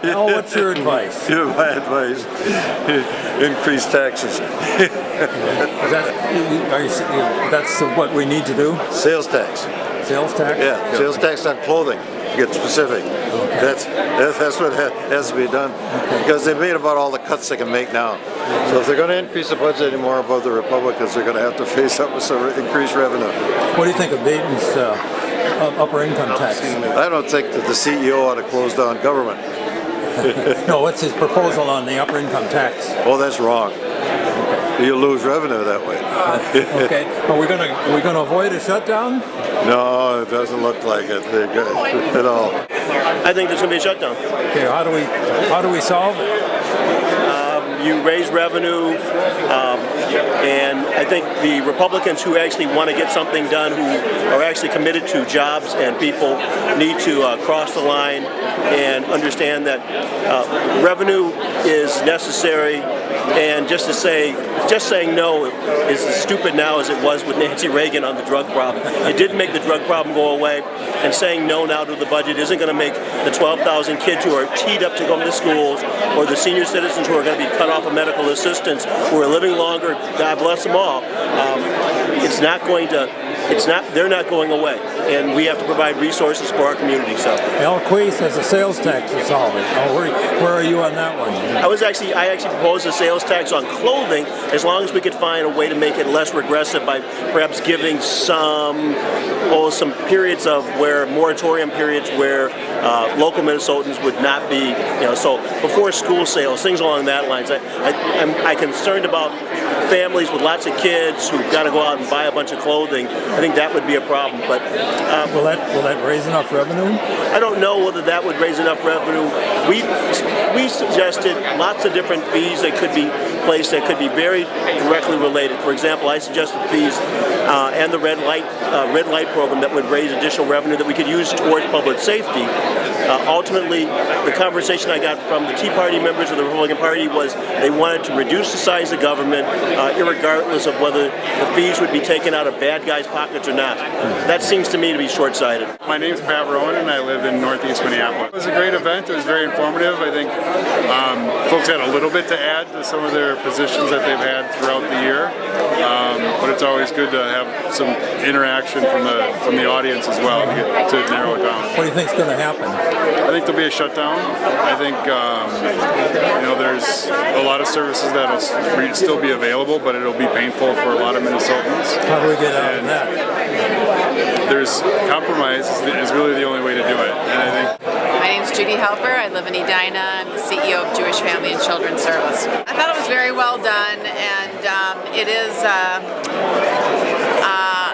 Now, what's your advice? My advice: increase taxes. That's what we need to do? Sales tax. Sales tax? Yeah, sales tax on clothing. Get specific. Okay. That's what has to be done, because they made about all the cuts they can make now. So if they're going to increase the budget anymore above the Republicans, they're going to have to face up with some increased revenue. What do you think of Dayton's upper income tax? I don't think that the CEO ought to close down government. No, what's his proposal on the upper income tax? Oh, that's wrong. You lose revenue that way. Okay. Are we going to avoid a shutdown? No, it doesn't look like it at all. I think there's going to be a shutdown. Okay. How do we solve it? You raise revenue, and I think the Republicans who actually want to get something done, who are actually committed to jobs and people, need to cross the line and understand that revenue is necessary. And just saying no is as stupid now as it was with Nancy Reagan on the drug problem. It didn't make the drug problem go away, and saying no now to the budget isn't going to make the 12,000 kids who are teed up to go to schools, or the senior citizens who are going to be cut off of medical assistance, who are living longer, God bless them all. They're not going away, and we have to provide resources for our community. So, Quie says a sales tax is solve it. Where are you on that one? I actually proposed a sales tax on clothing, as long as we could find a way to make it less regressive by perhaps giving some periods of moratorium periods where local Minnesotans would not be, so before school sales, things along that lines. I'm concerned about families with lots of kids who've got to go out and buy a bunch of clothing. I think that would be a problem. But will that raise enough revenue? I don't know whether that would raise enough revenue. We suggested lots of different fees that could be placed that could be very directly related. For example, I suggested fees and the red light program that would raise additional revenue that we could use towards public safety. Ultimately, the conversation I got from the Tea Party members of the Republican Party was they wanted to reduce the size of government, irregardless of whether the fees would be taken out of bad guys' pockets or not. That seems to me to be short-sighted. My name's Pat Rowan, and I live in Northeast Minneapolis. It was a great event. It was very informative. I think folks had a little bit to add to some of their positions that they've had throughout the year, but it's always good to have some interaction from the audience as well to narrow it down. What do you think is going to happen? I think there'll be a shutdown. I think there's a lot of services that'll still be available, but it'll be painful for a lot of Minnesotans. How do we get out of that? There's compromise is really the only way to do it, and I think. My name's Judy Helper. I live in Edina. I'm the CEO of Jewish Family and Children's Service. I thought it was very well done, and it is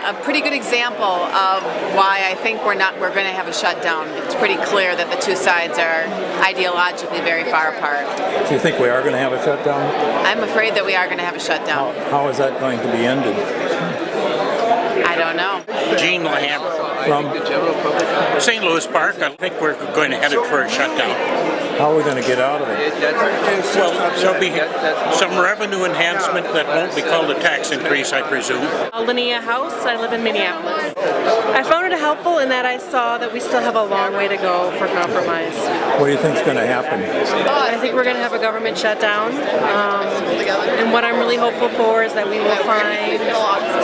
a pretty good example of why I think we're going to have a shutdown. It's pretty clear that the two sides are ideologically very far apart. Do you think we are going to have a shutdown? I'm afraid that we are going to have a shutdown. How is that going to be ended? I don't know. Gene Lahammer From St. Louis Park. I think we're going to head it for a shutdown. How are we going to get out of it? Well, there'll be some revenue enhancement that won't be called a tax increase, I presume. Linnea House. I live in Minneapolis. I found it helpful in that I saw that we still have a long way to go for compromise. What do you think is going to happen? I think we're going to have a government shutdown. And what I'm really hopeful for is that we will find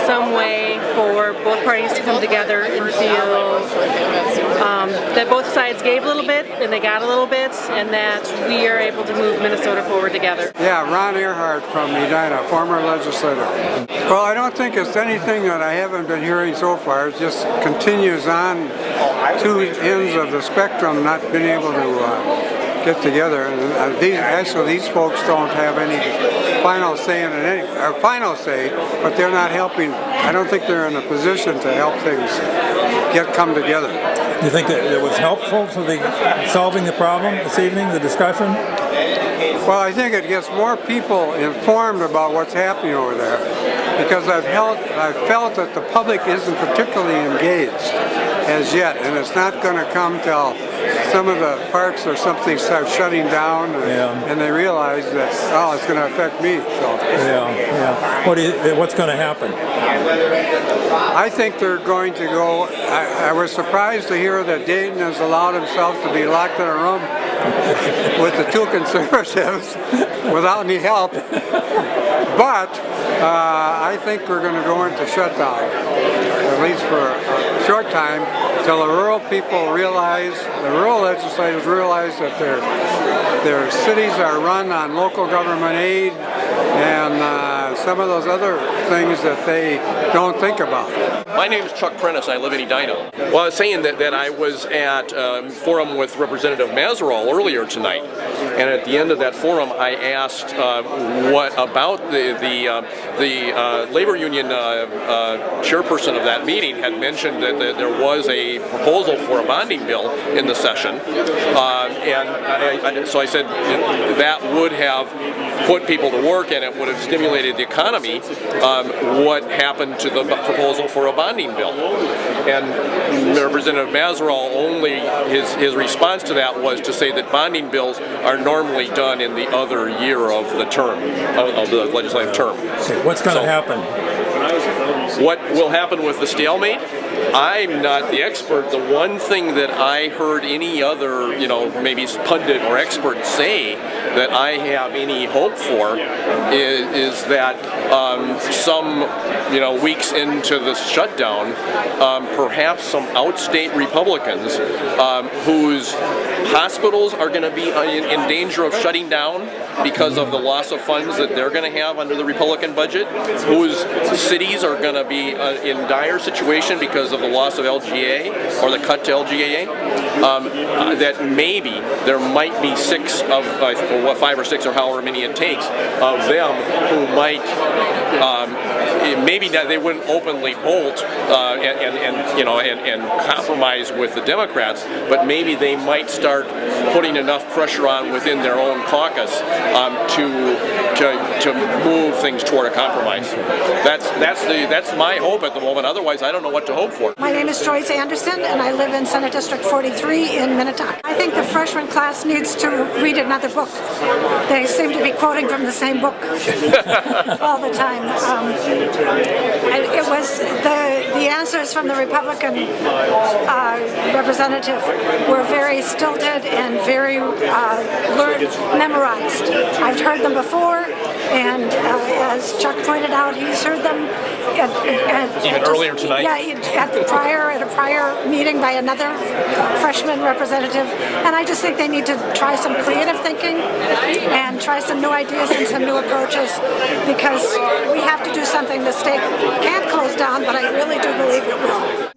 some way for both parties to come together and feel that both sides gave a little bit and they got a little bit, and that we are able to move Minnesota forward together. Yeah, Ron Earhart from Edina, former legislator. Well, I don't think it's anything that I haven't been hearing so far. It just continues on two ends of the spectrum not being able to get together. And these folks don't have any final say, but they're not helping. I don't think they're in a position to help things come together. Do you think that it was helpful to solving the problem this evening, the discussion? Well, I think it gets more people informed about what's happening over there, because I've felt that the public isn't particularly engaged as yet, and it's not going to come till some of the parks or something start shutting down, and they realize that, oh, it's going to affect me. So. Yeah. What's going to happen? I think they're going to go. I was surprised to hear that Dayton has allowed himself to be locked in a room with the two conservatives without any help. But I think we're going to go into shutdown, at least for a short time, till the rural people realize, the rural legislators realize that their cities are run on local government aid and some of those other things that they don't think about. My name is Chuck Prentice. I live in Edina. Well, I was saying that I was at a forum with Representative Mazerall earlier tonight, and at the end of that forum, I asked what about the labor union chairperson of that meeting had mentioned that there was a proposal for a bonding bill in the session, and so I said that would have put people to work and it would have stimulated the economy. What happened to the proposal for a bonding bill? And Representative Mazerall only, his response to that was to say that bonding bills are normally done in the other year of the term, of the legislative term. Okay, what's going to happen? What will happen with the stalemate? I'm not the expert. The one thing that I heard any other, maybe pundit or expert say that I have any hope for is that some, weeks into the shutdown, perhaps some outstate Republicans whose hospitals are going to be in danger of shutting down because of the loss of funds that they're going to have under the Republican budget, whose cities are going to be in dire situation because of the loss of LGA or the cut to LGA, that maybe there might be 5 or 6 or however many it takes of them who might maybe that they wouldn't openly bolt and compromise with the Democrats, but maybe they might start putting enough pressure on within their own caucus to move things toward a compromise. That's my hope at the moment. Otherwise, I don't know what to hope for. My name is Joyce Anderson, and I live in Senate District 43 in Minnetonka. I think the freshman class needs to read another book. They seem to be quoting from the same book all the time. It was the answers from the Republican representative were very stilted and very memorized. I've heard them before, and as Chuck pointed out, he's heard them even earlier tonight. Yeah, at a prior meeting by another freshman representative, and I just think they need to try some creative thinking and try some new ideas and some new approaches, because we have to do something. The state can't close down, but I really do believe it will.